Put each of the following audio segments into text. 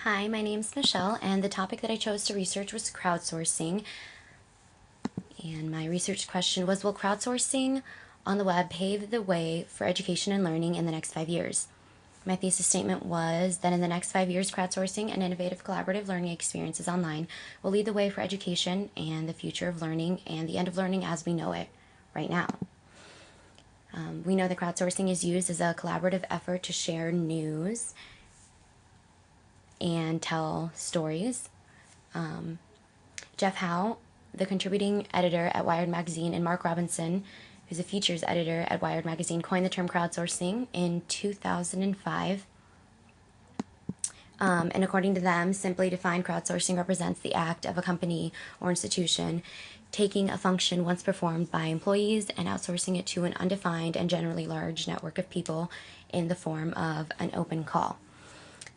Hi, my name's Michelle, and the topic that I chose to research was crowdsourcing. And my research question was, will crowdsourcing on the web pave the way for education and learning in the next 5 years? My thesis statement was that in the next 5 years, crowdsourcing and innovative collaborative learning experiences online will lead the way for education and the future of learning and the end of learning as we know it right now. We know that crowdsourcing is used as a collaborative effort to share news and tell stories. Jeff Howe, the contributing editor at Wired Magazine, and Mark Robinson, who's a features editor at Wired Magazine, coined the term crowdsourcing in 2005. And according to them, simply defined, crowdsourcing represents the act of a company or institution taking a function once performed by employees and outsourcing it to an undefined and generally large network of people in the form of an open call.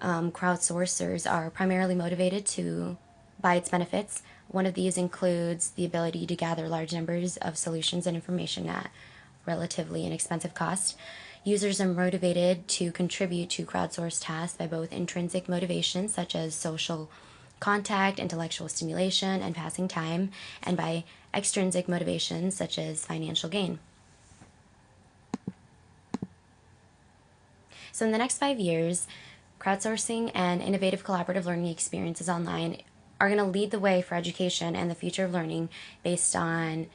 Crowdsourcers are primarily motivated by its benefits. One of these includes the ability to gather large numbers of solutions and information at relatively inexpensive cost. Users are motivated to contribute to crowdsourced tasks by both intrinsic motivations such as social contact, intellectual stimulation, and passing time, and by extrinsic motivations such as financial gain. So in the next 5 years, crowdsourcing and innovative collaborative learning experiences online are going to lead the way for education and the future of learning based on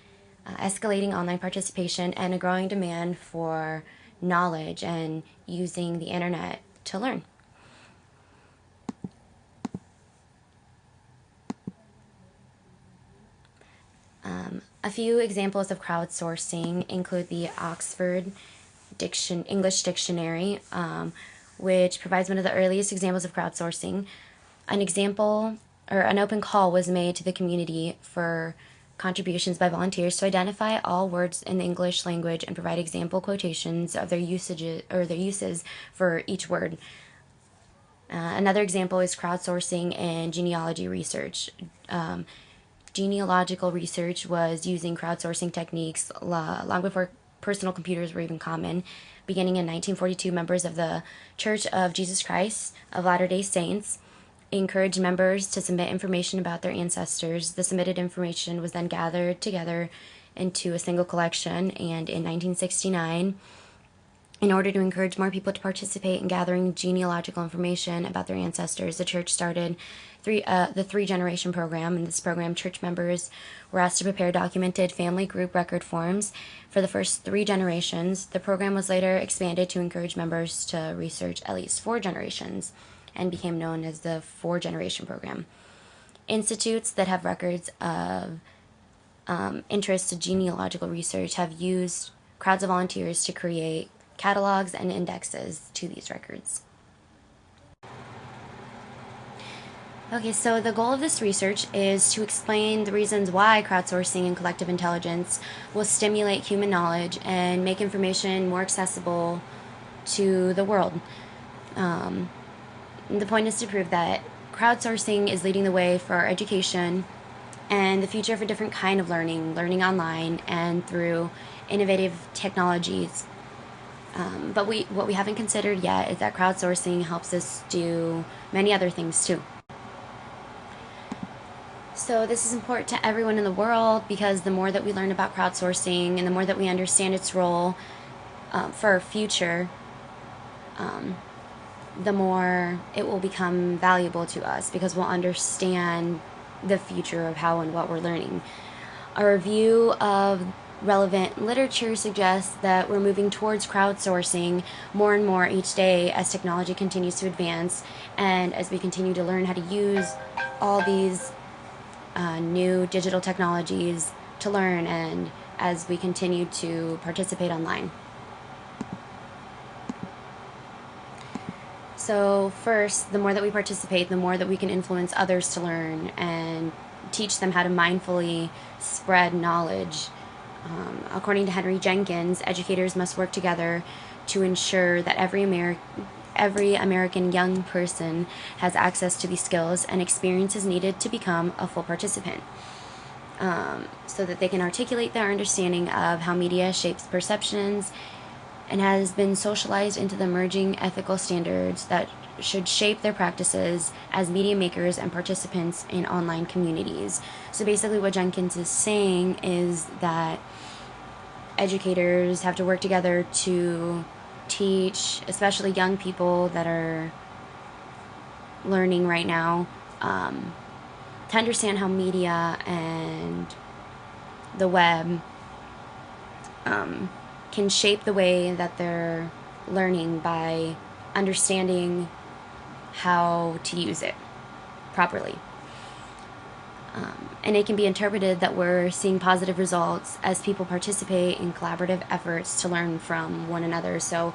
escalating online participation and a growing demand for knowledge and using the internet to learn. A few examples of crowdsourcing include the Oxford English Dictionary, which provides one of the earliest examples of crowdsourcing. An open call was made to the community for contributions by volunteers to identify all words in the English language and provide example quotations of their uses for each word. Another example is crowdsourcing in genealogy research. Genealogical research was using crowdsourcing techniques long before personal computers were even common. Beginning in 1942, members of the Church of Jesus Christ of Latter-day Saints encouraged members to submit information about their ancestors. The submitted information was then gathered together into a single collection, and in 1969, in order to encourage more people to participate in gathering genealogical information about their ancestors, the church started the three-generation program. In this program, church members were asked to prepare documented family group record forms for the first 3 generations. The program was later expanded to encourage members to research at least 4 generations and became known as the 4-generation program. Institutes that have records of interest to genealogical research have used crowds of volunteers to create catalogs and indexes to these records. Okay, so the goal of this research is to explain the reasons why crowdsourcing and collective intelligence will stimulate human knowledge and make information more accessible to the world. The point is to prove that crowdsourcing is leading the way for our education and the future of a different kind of learning online and through innovative technologies. But what we haven't considered yet is that crowdsourcing helps us do many other things too. So this is important to everyone in the world because the more that we learn about crowdsourcing and the more that we understand its role for our future, the more it will become valuable to us because we'll understand the future of how and what we're learning. A review of relevant literature suggests that we're moving towards crowdsourcing more and more each day as technology continues to advance and as we continue to learn how to use all these new digital technologies to learn and as we continue to participate online. So first, the more that we participate, the more that we can influence others to learn and teach them how to mindfully spread knowledge. According to Henry Jenkins, educators must work together to ensure that every American young person has access to these skills and experiences needed to become a full participant, so that they can articulate their understanding of how media shapes perceptions and has been socialized into the emerging ethical standards that should shape their practices as media makers and participants in online communities. So basically, what Jenkins is saying is that educators have to work together to teach, especially young people that are learning right now, to understand how media and the web can shape the way that they're learning by understanding how to use it properly. And it can be interpreted that we're seeing positive results as people participate in collaborative efforts to learn from one another. So,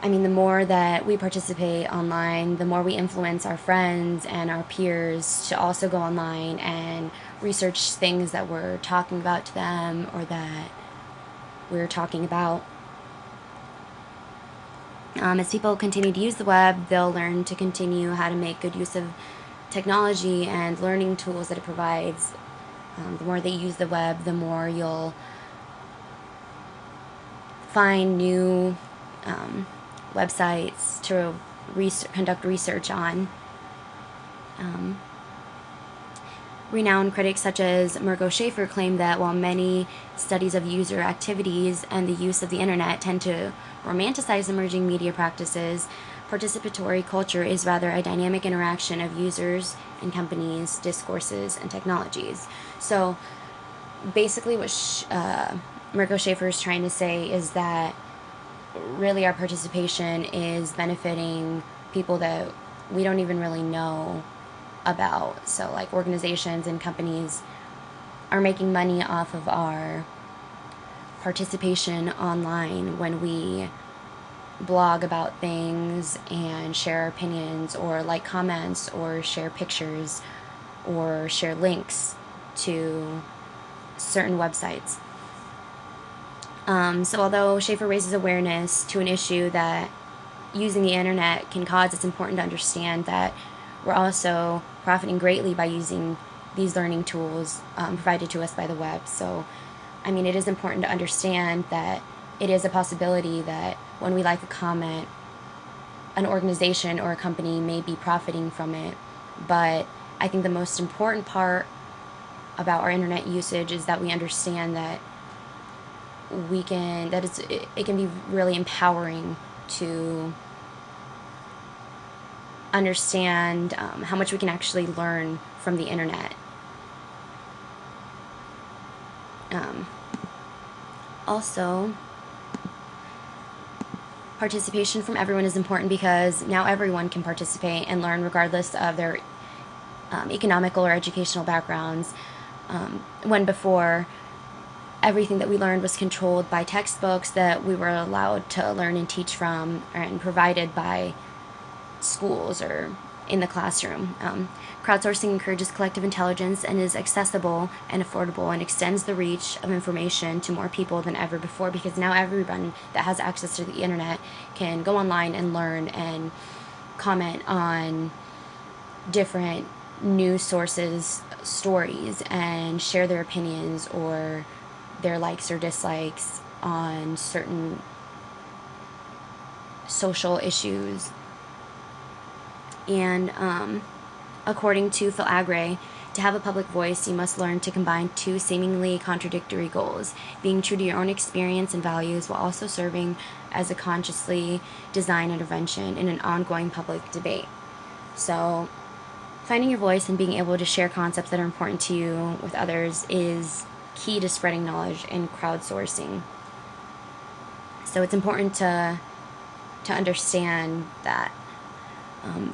I mean, the more that we participate online, the more we influence our friends and our peers to also go online and research things that we're talking about to them or that we're talking about. As people continue to use the web, they'll learn to continue how to make good use of technology and learning tools that it provides. The more they use the web, the more you'll find new websites to conduct research on. Renowned critics such as Margot Schaefer claim that while many studies of user activities and the use of the internet tend to romanticize emerging media practices, participatory culture is rather a dynamic interaction of users and companies, discourses, and technologies. So basically what Margot Schaefer is trying to say is that really our participation is benefiting people that we don't even really know about. So like organizations and companies are making money off of our participation online when we blog about things and share our opinions or like comments or share pictures or share links to certain websites. So although Schaefer raises awareness to an issue that using the internet can cause, it's important to understand that we're also profiting greatly by using these learning tools provided to us by the web. So, I mean, it is important to understand that it is a possibility that when we like a comment, an organization or a company may be profiting from it. But I think the most important part about our internet usage is that we understand that it can be really empowering to understand how much we can actually learn from the internet. Also, participation from everyone is important because now everyone can participate and learn regardless of their economical or educational backgrounds. When before, everything that we learned was controlled by textbooks that we were allowed to learn and teach from and provided by schools or in the classroom. Crowdsourcing encourages collective intelligence and is accessible and affordable and extends the reach of information to more people than ever before, because now everyone that has access to the internet can go online and learn and comment on different news sources, stories, and share their opinions or their likes or dislikes on certain social issues. And according to Phil Agre, to have a public voice, you must learn to combine two seemingly contradictory goals: being true to your own experience and values while also serving as a consciously designed intervention in an ongoing public debate. So finding your voice and being able to share concepts that are important to you with others is key to spreading knowledge and crowdsourcing. So it's important to understand that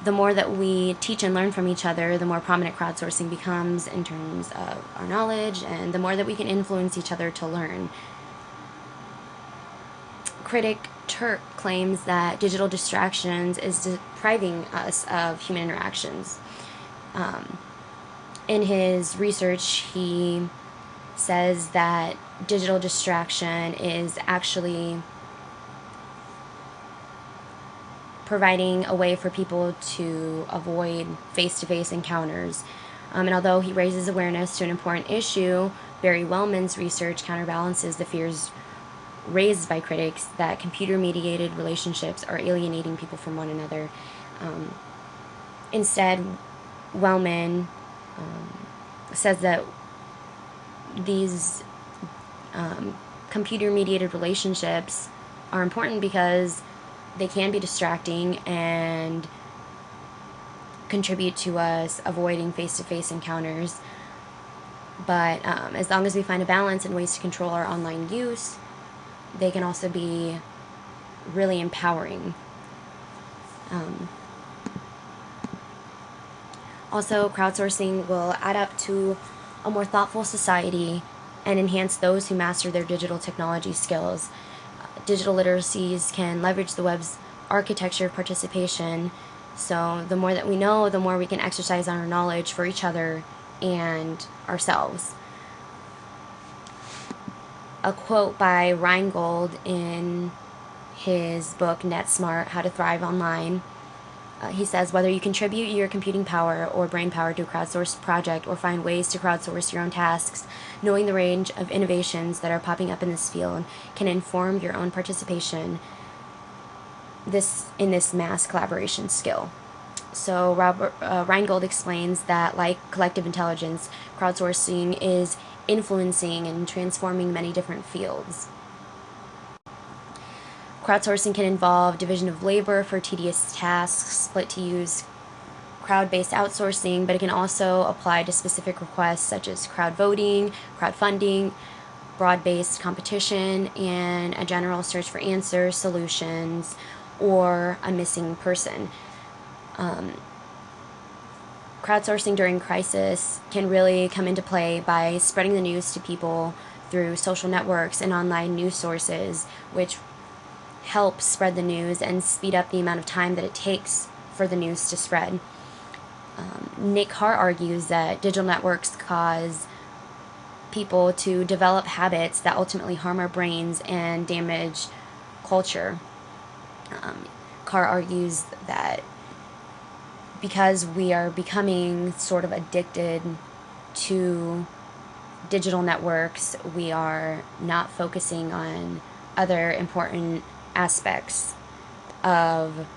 the more that we teach and learn from each other, the more prominent crowdsourcing becomes in terms of our knowledge, and the more that we can influence each other to learn. Critic Turk claims that digital distractions is depriving us of human interactions. In his research, he says that digital distraction is actually providing a way for people to avoid face-to-face encounters. And although he raises awareness to an important issue, Barry Wellman's research counterbalances the fears raised by critics that computer-mediated relationships are alienating people from one another. Instead, Wellman says that these computer-mediated relationships are important because they can be distracting and contribute to us avoiding face-to-face encounters. But as long as we find a balance and ways to control our online use, they can also be really empowering. Also, crowdsourcing will add up to a more thoughtful society and enhance those who master their digital technology skills. Digital literacies can leverage the web's architecture of participation, so the more that we know, the more we can exercise our knowledge for each other and ourselves. A quote by Reingold in his book NetSmart, How to Thrive Online. He says, whether you contribute your computing power or brain power to a crowdsourced project or find ways to crowdsource your own tasks, knowing the range of innovations that are popping up in this field can inform your own participation in this mass collaboration skill. So Reingold explains that, like collective intelligence, crowdsourcing is influencing and transforming many different fields. Crowdsourcing can involve division of labor for tedious tasks, split to use crowd-based outsourcing, but it can also apply to specific requests such as crowd voting, crowdfunding, broad-based competition, and a general search for answers, solutions, or a missing person. Crowdsourcing during crisis can really come into play by spreading the news to people through social networks and online news sources, which help spread the news and speed up the amount of time that it takes for the news to spread. Nick Carr argues that digital networks cause people to develop habits that ultimately harm our brains and damage culture. Carr argues that because we are becoming sort of addicted to digital networks, we are not focusing on other important aspects of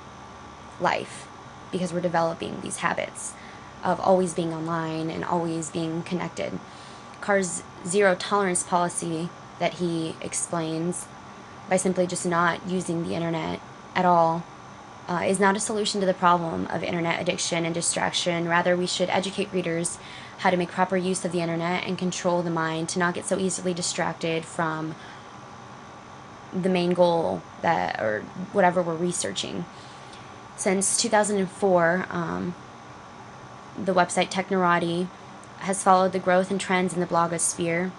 life because we're developing these habits of always being online and always being connected. Carr's zero tolerance policy that he explains by simply just not using the internet at all is not a solution to the problem of internet addiction and distraction. Rather, we should educate readers how to make proper use of the internet and control the mind to not get so easily distracted from the main goal or whatever we're researching. Since 2004, the website Technorati has followed the growth and trends in the blogosphere.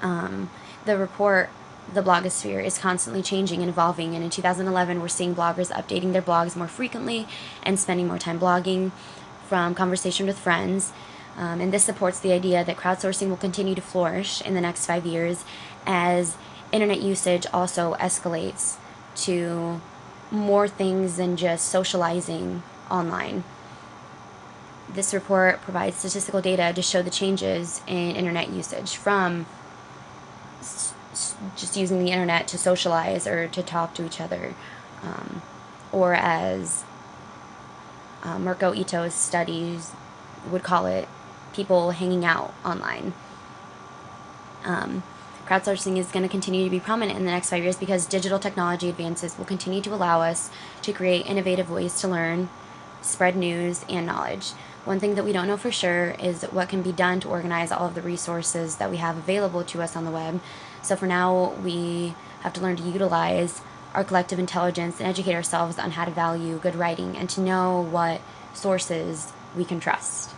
The report, The blogosphere, is constantly changing and evolving, and in 2011 we're seeing bloggers updating their blogs more frequently and spending more time blogging from conversation with friends. And this supports the idea that crowdsourcing will continue to flourish in the next 5 years as internet usage also escalates to more things than just socializing online. This report provides statistical data to show the changes in internet usage from just using the internet to socialize or to talk to each other, or as Mirko Ito's studies would call it, people hanging out online. Crowdsourcing is going to continue to be prominent in the next 5 years because digital technology advances will continue to allow us to create innovative ways to learn, spread news, and knowledge. One thing that we don't know for sure is what can be done to organize all of the resources that we have available to us on the web. So for now, we have to learn to utilize our collective intelligence and educate ourselves on how to value good writing and to know what sources we can trust.